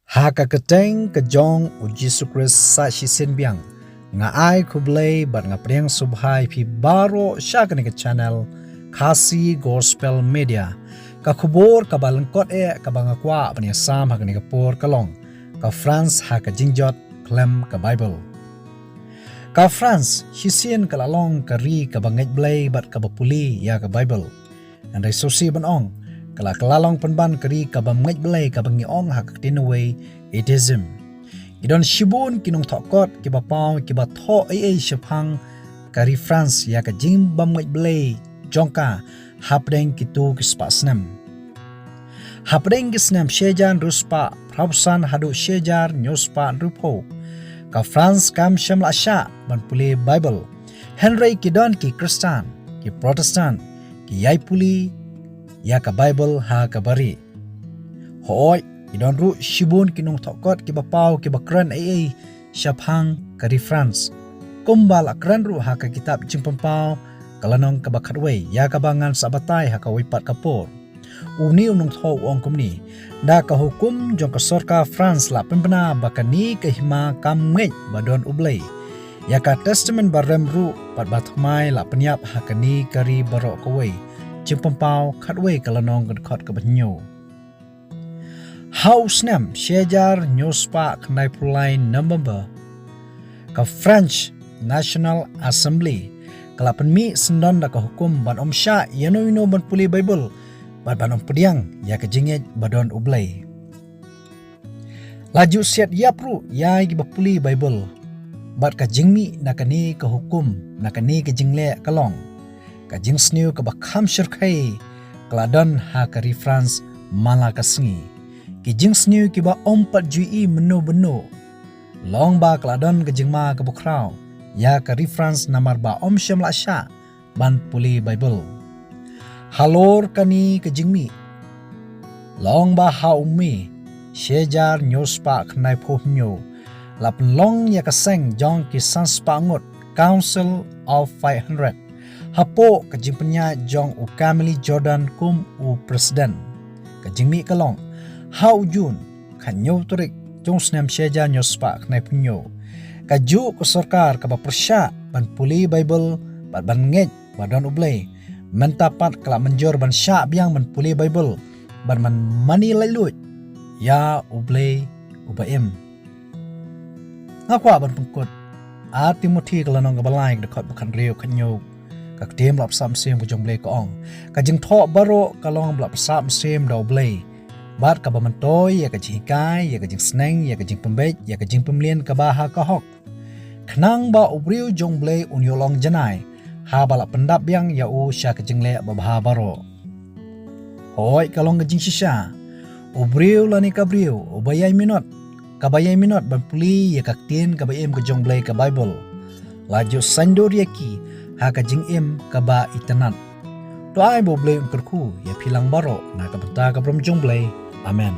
Haka keteng kejong u Jesu Christ sa shisen biang nga ai kublay bat nga priang subhai pi baro shakani ke channel Kasi Gospel Media ka khubor ka balangkot ka bangakwa apni sam hakani ka por kalong ka France haka jingjot klem ka Bible ka France hisien kalalong ka ri ka banget blay bat ka bapuli ya ka Bible andai sosi banong kala kalalong penban kari ka banget blay ka bangi ong hak tinaway atheism idon shibun kinong thokot ki bapaw ki ba tho ai shapang kari France ya ka jing banget blay jongka hapdeng kitu kispasnem hapdeng kisnem shejan ruspa prabsan hadu shejar nyospa rupo ka France kam shamla sha ban puli Bible Henry kidon ki Kristan ki Protestant ki yai puli ya ka Bible ha ka bari hoi idon ru shibun kinong thokot ki bapaw ki bakran ai shaphang kari France kumbal akran ru ha ka kitab jingpampaw kalanong kabakhatway ya kabangan sabatay ha ka wipat kapor uni unong tho ong kumni da ka hukum jong ka sorka France la pembena bakani ka hima kam ngej badon ublay ya ka testament barem ru pat bathmai la penyap hakani kari barok kaway jimpampaw khatway kalanong khot ka banyo house nam shejar nyospa knai pulai number ka French National Assembly kalapan mi sendon da ka hukum ban om sha yano ino ban puli Bible ban om pediang ya ka jingej badon ublay laju siat yapru ya gi bapuli Bible bat ka jingmi nakani ka hukum nakani ka jingle kalong ka jingsniu ka bakham shirkhai kladon ha ka France mala ka sngi ki jingsniu ki ba om pat jui meno beno long ba kladon ka jingma ka bukrau ya ka reference namar ba om shamla sha ban puli Bible halor kani ka jingmi long ba ha ummi shejar nyospa khnai phomnyo lapn long ya ka seng jong ki sanspa ngot Council of 500 hapo ka jingpnya jong u Camille Jordan kum u president ka jingmi kalong ha ujun khanyo torik jong snam shejar nyospa khnai phomnyo kaju ko sarkar ka bapersya ban puli Bible ban ngej badon ublay mentapat kala menjor ban sya biang ban puli Bible ban man mani lailut ya ublay ubaim ngakwa ban pengkut a Timothy kala nong balai de khot bakan reu khanyo ka tem lap sam sem ko jong blay ko ong ka jing tho baro kalong lap sam sem do blay bat ka bamantoy ya ka jikai ya ka jing sneng ya ka jing pembej ya ka jing pemlien ka baha ka hok khnang ba ubriu jong blay unyolong janai ha bala pendap yang ya u sha ka jingle ba bha baro hoi kalong ka jing shisha ubriu lani ka briu ubayai minot ban puli ya ka tin ka baim ka jong blay ka Bible laju sandor ya ki ha ka jing im ka ba itanat to ai bo blay un kerku ya philang baro na ka benta ka brom jong blay amen